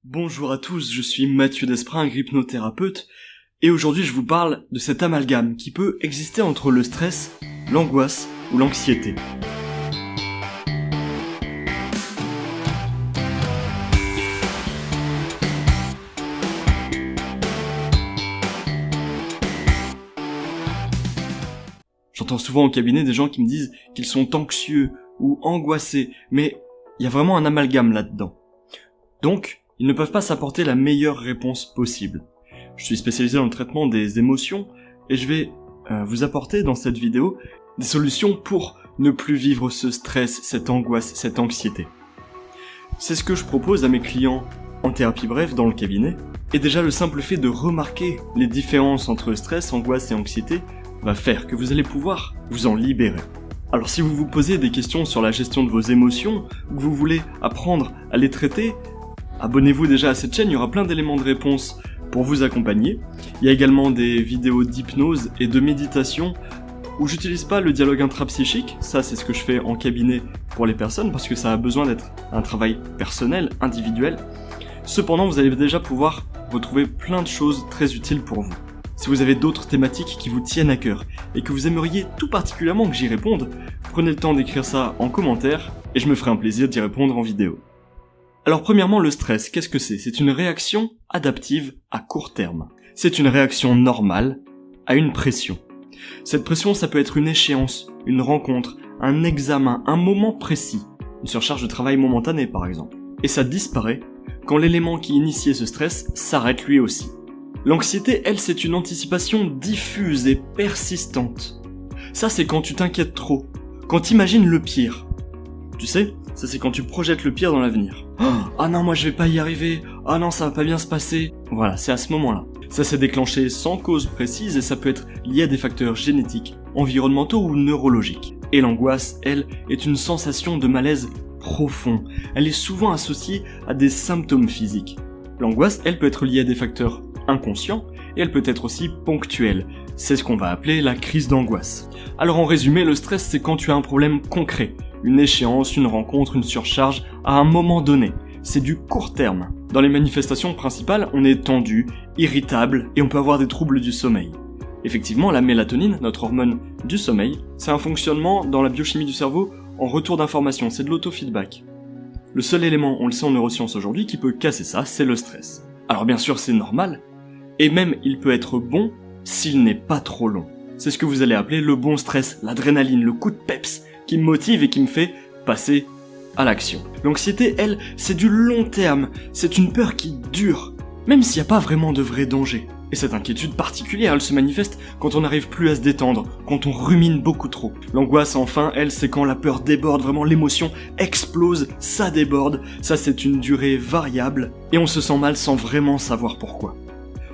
Bonjour à tous, je suis Mathieu Desprin, hypnothérapeute, et aujourd'hui je vous parle de cet amalgame qui peut exister entre le stress, l'angoisse ou l'anxiété. J'entends souvent au cabinet des gens qui me disent qu'ils sont anxieux ou angoissés, mais il y a vraiment un amalgame là-dedans. Donc, ils ne peuvent pas s'apporter la meilleure réponse possible. Je suis spécialisé dans le traitement des émotions et je vais vous apporter dans cette vidéo des solutions pour ne plus vivre ce stress, cette angoisse, cette anxiété. C'est ce que je propose à mes clients en thérapie brève dans le cabinet. Et déjà le simple fait de remarquer les différences entre stress, angoisse et anxiété va faire que vous allez pouvoir vous en libérer. Alors si vous vous posez des questions sur la gestion de vos émotions, ou que vous voulez apprendre à les traiter, abonnez-vous déjà à cette chaîne, il y aura plein d'éléments de réponse pour vous accompagner. Il y a également des vidéos d'hypnose et de méditation où j'utilise pas le dialogue intrapsychique, ça c'est ce que je fais en cabinet pour les personnes parce que ça a besoin d'être un travail personnel, individuel. Cependant, vous allez déjà pouvoir retrouver plein de choses très utiles pour vous. Si vous avez d'autres thématiques qui vous tiennent à cœur et que vous aimeriez tout particulièrement que j'y réponde, prenez le temps d'écrire ça en commentaire et je me ferai un plaisir d'y répondre en vidéo. Alors premièrement, le stress, qu'est-ce que c'est ? C'est une réaction adaptive à court terme. C'est une réaction normale à une pression. Cette pression, ça peut être une échéance, une rencontre, un examen, un moment précis, une surcharge de travail momentanée par exemple. Et ça disparaît quand l'élément qui initiait ce stress s'arrête lui aussi. L'anxiété, elle, c'est une anticipation diffuse et persistante. Ça, c'est quand tu t'inquiètes trop, quand t'imagines le pire. Tu sais, ça c'est quand tu projettes le pire dans l'avenir. Ah non, moi je vais pas y arriver. Ah non, ça va pas bien se passer. Voilà, c'est à ce moment-là. Ça s'est déclenché sans cause précise et ça peut être lié à des facteurs génétiques, environnementaux ou neurologiques. Et l'angoisse, elle, est une sensation de malaise profond. Elle est souvent associée à des symptômes physiques. L'angoisse, elle peut être liée à des facteurs inconscients et elle peut être aussi ponctuelle. C'est ce qu'on va appeler la crise d'angoisse. Alors en résumé, le stress, c'est quand tu as un problème concret. Une échéance, une rencontre, une surcharge, à un moment donné. C'est du court terme. Dans les manifestations principales, on est tendu, irritable et on peut avoir des troubles du sommeil. Effectivement, la mélatonine, notre hormone du sommeil, c'est un fonctionnement dans la biochimie du cerveau en retour d'information, c'est de l'autofeedback. Le seul élément, on le sait en neurosciences aujourd'hui, qui peut casser ça, c'est le stress. Alors bien sûr, c'est normal, et même il peut être bon s'il n'est pas trop long. C'est ce que vous allez appeler le bon stress, l'adrénaline, le coup de peps, qui me motive et qui me fait passer à l'action. L'anxiété, elle, c'est du long terme, c'est une peur qui dure, même s'il n'y a pas vraiment de vrai danger. Et cette inquiétude particulière, elle se manifeste quand on n'arrive plus à se détendre, quand on rumine beaucoup trop. L'angoisse, enfin, elle, c'est quand la peur déborde, vraiment l'émotion explose, ça déborde, ça c'est une durée variable, et on se sent mal sans vraiment savoir pourquoi.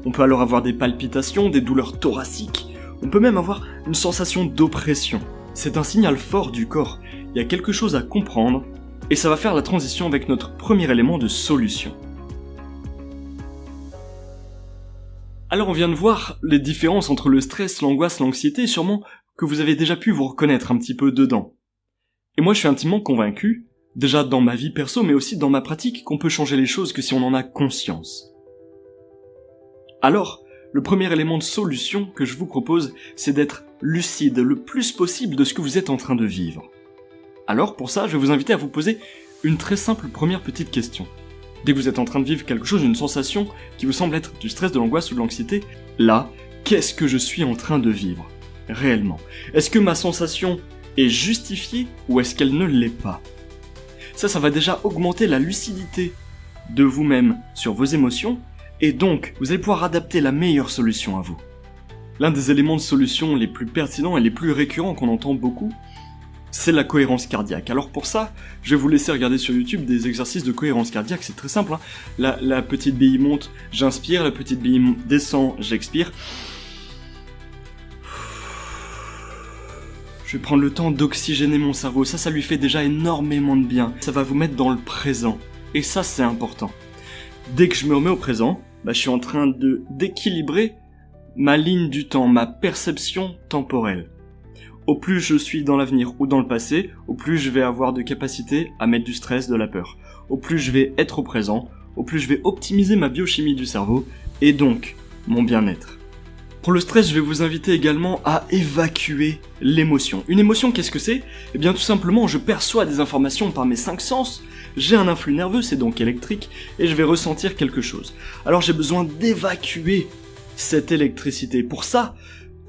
On peut alors avoir des palpitations, des douleurs thoraciques, on peut même avoir une sensation d'oppression. C'est un signal fort du corps, il y a quelque chose à comprendre, et ça va faire la transition avec notre premier élément de solution. Alors on vient de voir les différences entre le stress, l'angoisse, l'anxiété, et sûrement que vous avez déjà pu vous reconnaître un petit peu dedans. Et moi je suis intimement convaincu, déjà dans ma vie perso, mais aussi dans ma pratique, qu'on peut changer les choses que si on en a conscience. Alors, le premier élément de solution que je vous propose, c'est d'être lucide le plus possible de ce que vous êtes en train de vivre. Alors pour ça, je vais vous inviter à vous poser une très simple première petite question. Dès que vous êtes en train de vivre quelque chose, une sensation qui vous semble être du stress, de l'angoisse ou de l'anxiété, là, qu'est-ce que je suis en train de vivre, réellement ? Est-ce que ma sensation est justifiée ou est-ce qu'elle ne l'est pas ? Ça va déjà augmenter la lucidité de vous-même sur vos émotions, et donc, vous allez pouvoir adapter la meilleure solution à vous. L'un des éléments de solution les plus pertinents et les plus récurrents qu'on entend beaucoup, c'est la cohérence cardiaque. Alors pour ça, je vais vous laisser regarder sur YouTube des exercices de cohérence cardiaque, c'est très simple. La petite bille monte, j'inspire, la petite bille descend, j'expire. Je vais prendre le temps d'oxygéner mon cerveau, ça lui fait déjà énormément de bien. Ça va vous mettre dans le présent, et ça c'est important. Dès que je me remets au présent, je suis en train d'équilibrer ma ligne du temps, ma perception temporelle. Au plus je suis dans l'avenir ou dans le passé, au plus je vais avoir de capacité à mettre du stress, de la peur. Au plus je vais être au présent, au plus je vais optimiser ma biochimie du cerveau, et donc mon bien-être. Pour le stress, je vais vous inviter également à évacuer l'émotion. Une émotion, qu'est-ce que c'est ? Eh bien tout simplement, je perçois des informations par mes 5 sens, j'ai un influx nerveux, c'est donc électrique, et je vais ressentir quelque chose. Alors j'ai besoin d'évacuer cette électricité. Pour ça,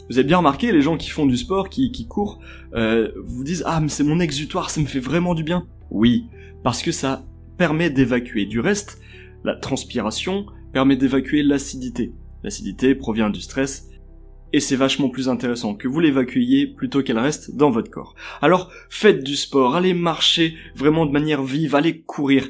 vous avez bien remarqué, les gens qui font du sport, qui courent, vous disent « Ah, mais c'est mon exutoire, ça me fait vraiment du bien ». Oui, parce que ça permet d'évacuer. Du reste, la transpiration permet d'évacuer l'acidité. L'acidité provient du stress, et c'est vachement plus intéressant que vous l'évacuiez plutôt qu'elle reste dans votre corps. Alors, faites du sport, allez marcher vraiment de manière vive, allez courir,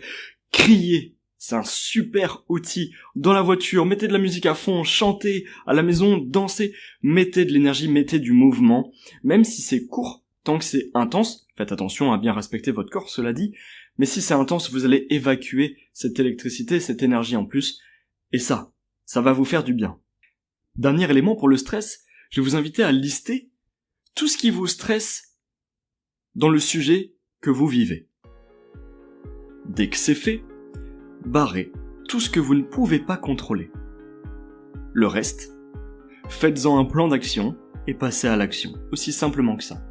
criez, c'est un super outil. Dans la voiture, mettez de la musique à fond, chantez, à la maison, dansez, mettez de l'énergie, mettez du mouvement, même si c'est court, tant que c'est intense, faites attention à bien respecter votre corps, cela dit, mais si c'est intense, vous allez évacuer cette électricité, cette énergie en plus, et ça va vous faire du bien. Dernier élément pour le stress, je vais vous inviter à lister tout ce qui vous stresse dans le sujet que vous vivez. Dès que c'est fait, barrez tout ce que vous ne pouvez pas contrôler. Le reste, faites-en un plan d'action et passez à l'action, aussi simplement que ça.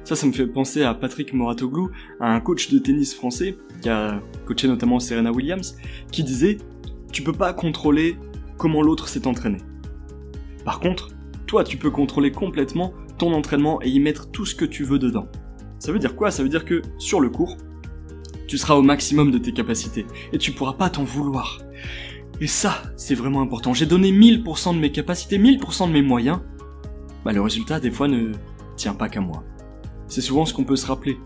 Ça me fait penser à Patrick Mouratoglou, un coach de tennis français qui a coaché notamment Serena Williams, qui disait « Tu peux pas contrôler comment l'autre s'est entraîné. Par contre, toi tu peux contrôler complètement ton entraînement et y mettre tout ce que tu veux dedans. » Ça veut dire quoi ? Ça veut dire que, sur le cours, tu seras au maximum de tes capacités et tu pourras pas t'en vouloir. Et ça, c'est vraiment important. J'ai donné 1000% de mes capacités, 1000% de mes moyens. Le résultat, des fois, ne tient pas qu'à moi. C'est souvent ce qu'on peut se rappeler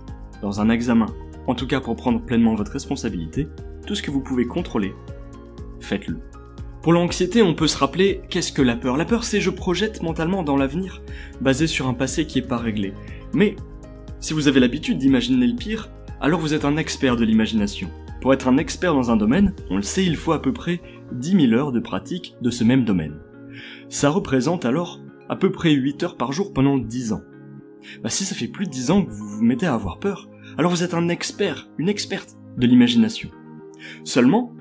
dans un examen. En tout cas, pour prendre pleinement votre responsabilité, tout ce que vous pouvez contrôler, faites-le. Pour l'anxiété, on peut se rappeler qu'est-ce que la peur ? La peur, c'est je projette mentalement dans l'avenir, basé sur un passé qui est pas réglé. Mais, si vous avez l'habitude d'imaginer le pire, alors vous êtes un expert de l'imagination. Pour être un expert dans un domaine, on le sait, il faut à peu près 10 000 heures de pratique de ce même domaine. Ça représente alors à peu près 8 heures par jour pendant 10 ans. Si ça fait plus de 10 ans que vous vous mettez à avoir peur, alors vous êtes un expert, une experte de l'imagination. Seulement,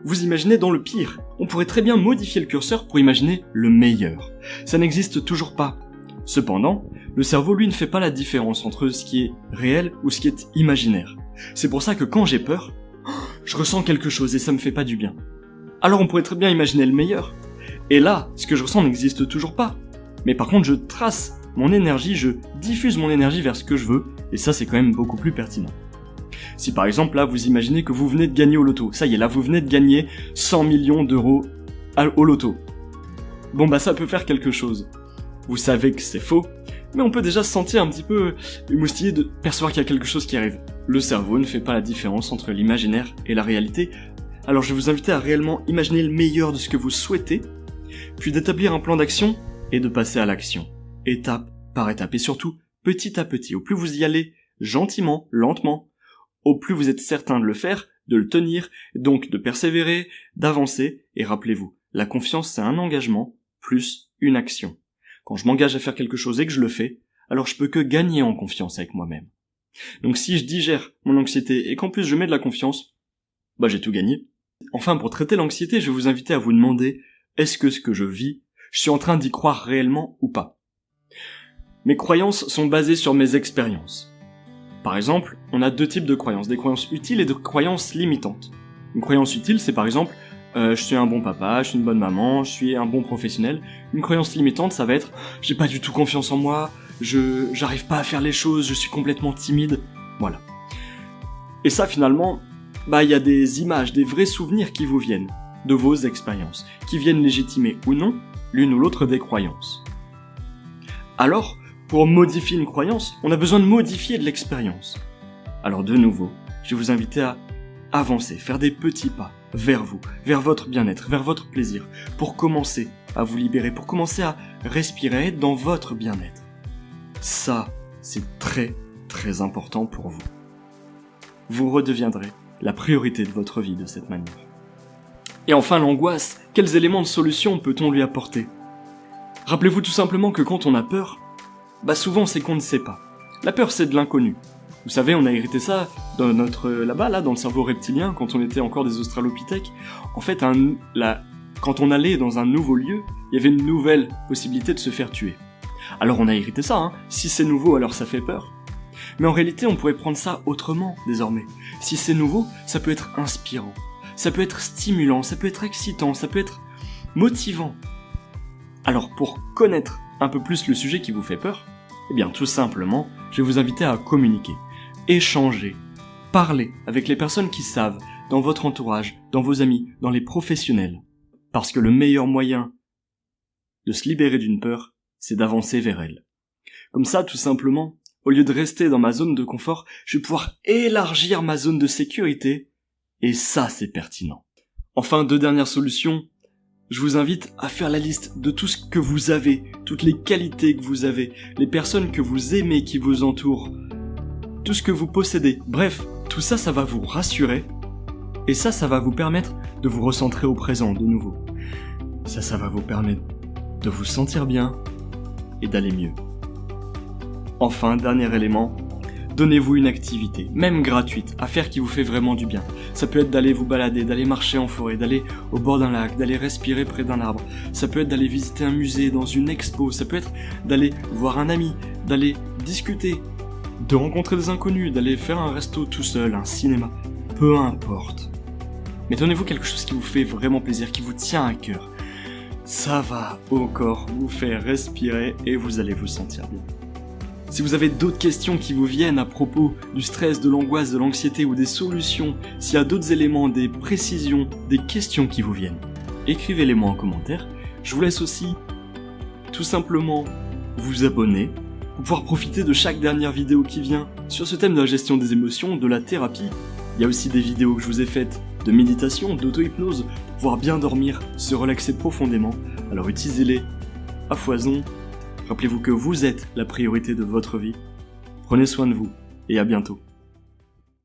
vous imaginez dans le pire. On pourrait très bien modifier le curseur pour imaginer le meilleur. Ça n'existe toujours pas. Cependant, le cerveau, lui, ne fait pas la différence entre ce qui est réel ou ce qui est imaginaire. C'est pour ça que quand j'ai peur, je ressens quelque chose et ça me fait pas du bien. Alors on pourrait très bien imaginer le meilleur. Et là, ce que je ressens n'existe toujours pas. Mais par contre, je trace mon énergie, je diffuse mon énergie vers ce que je veux, et ça c'est quand même beaucoup plus pertinent. Si par exemple là vous imaginez que vous venez de gagner au loto, ça y est là vous venez de gagner 100 millions d'euros au loto. Ça peut faire quelque chose. Vous savez que c'est faux, mais on peut déjà se sentir un petit peu émoustillé de percevoir qu'il y a quelque chose qui arrive. Le cerveau ne fait pas la différence entre l'imaginaire et la réalité, alors je vais vous inviter à réellement imaginer le meilleur de ce que vous souhaitez, puis d'établir un plan d'action et de passer à l'action. Étape par étape, et surtout petit à petit. Au plus vous y allez gentiment, lentement, au plus vous êtes certain de le faire, de le tenir, donc de persévérer, d'avancer, et rappelez-vous, la confiance c'est un engagement plus une action. Quand je m'engage à faire quelque chose et que je le fais, alors je peux que gagner en confiance avec moi-même. Donc si je digère mon anxiété et qu'en plus je mets de la confiance, j'ai tout gagné. Enfin, pour traiter l'anxiété, je vais vous inviter à vous demander, est-ce que ce que je vis, je suis en train d'y croire réellement ou pas ? Mes croyances sont basées sur mes expériences. Par exemple, on a 2 types de croyances, des croyances utiles et des croyances limitantes. Une croyance utile, c'est par exemple je suis un bon papa, je suis une bonne maman, je suis un bon professionnel. Une croyance limitante, ça va être j'ai pas du tout confiance en moi, j'arrive pas à faire les choses, je suis complètement timide. Voilà. Et ça finalement, il y a des images, des vrais souvenirs qui vous viennent de vos expériences, qui viennent légitimer ou non l'une ou l'autre des croyances. Alors, pour modifier une croyance, on a besoin de modifier de l'expérience. Alors de nouveau, je vais vous inviter à avancer, faire des petits pas vers vous, vers votre bien-être, vers votre plaisir, pour commencer à vous libérer, pour commencer à respirer dans votre bien-être. Ça, c'est très, très important pour vous. Vous redeviendrez la priorité de votre vie de cette manière. Et enfin, l'angoisse, quels éléments de solution peut-on lui apporter ? Rappelez-vous tout simplement que quand on a peur, souvent c'est qu'on ne sait pas. La peur, c'est de l'inconnu. Vous savez, on a hérité ça dans dans le cerveau reptilien, quand on était encore des australopithèques. En fait, quand on allait dans un nouveau lieu, il y avait une nouvelle possibilité de se faire tuer. Alors on a hérité ça, hein. Si c'est nouveau, alors ça fait peur. Mais en réalité, on pourrait prendre ça autrement, désormais. Si c'est nouveau, ça peut être inspirant, ça peut être stimulant, ça peut être excitant, ça peut être motivant. Alors pour connaître un peu plus le sujet qui vous fait peur, eh bien tout simplement, je vais vous inviter à communiquer, échanger, parler avec les personnes qui savent, dans votre entourage, dans vos amis, dans les professionnels. Parce que le meilleur moyen de se libérer d'une peur, c'est d'avancer vers elle. Comme ça, tout simplement, au lieu de rester dans ma zone de confort, je vais pouvoir élargir ma zone de sécurité, et ça c'est pertinent. Enfin, 2 dernières solutions. Je vous invite à faire la liste de tout ce que vous avez, toutes les qualités que vous avez, les personnes que vous aimez qui vous entourent, tout ce que vous possédez. Bref, tout ça, ça va vous rassurer, et ça va vous permettre de vous recentrer au présent de nouveau. Ça va vous permettre de vous sentir bien et d'aller mieux. Enfin, dernier élément, donnez-vous une activité, même gratuite, à faire qui vous fait vraiment du bien. Ça peut être d'aller vous balader, d'aller marcher en forêt, d'aller au bord d'un lac, d'aller respirer près d'un arbre. Ça peut être d'aller visiter un musée, dans une expo. Ça peut être d'aller voir un ami, d'aller discuter, de rencontrer des inconnus, d'aller faire un resto tout seul, un cinéma. Peu importe. Mais donnez-vous quelque chose qui vous fait vraiment plaisir, qui vous tient à cœur. Ça va encore vous faire respirer et vous allez vous sentir bien. Si vous avez d'autres questions qui vous viennent à propos du stress, de l'angoisse, de l'anxiété ou des solutions, s'il y a d'autres éléments, des précisions, des questions qui vous viennent, écrivez-les-moi en commentaire. Je vous laisse aussi tout simplement vous abonner pour pouvoir profiter de chaque dernière vidéo qui vient sur ce thème de la gestion des émotions, de la thérapie. Il y a aussi des vidéos que je vous ai faites de méditation, d'auto-hypnose, pour pouvoir bien dormir, se relaxer profondément. Alors utilisez-les à foison. Rappelez-vous que vous êtes la priorité de votre vie. Prenez soin de vous et à bientôt.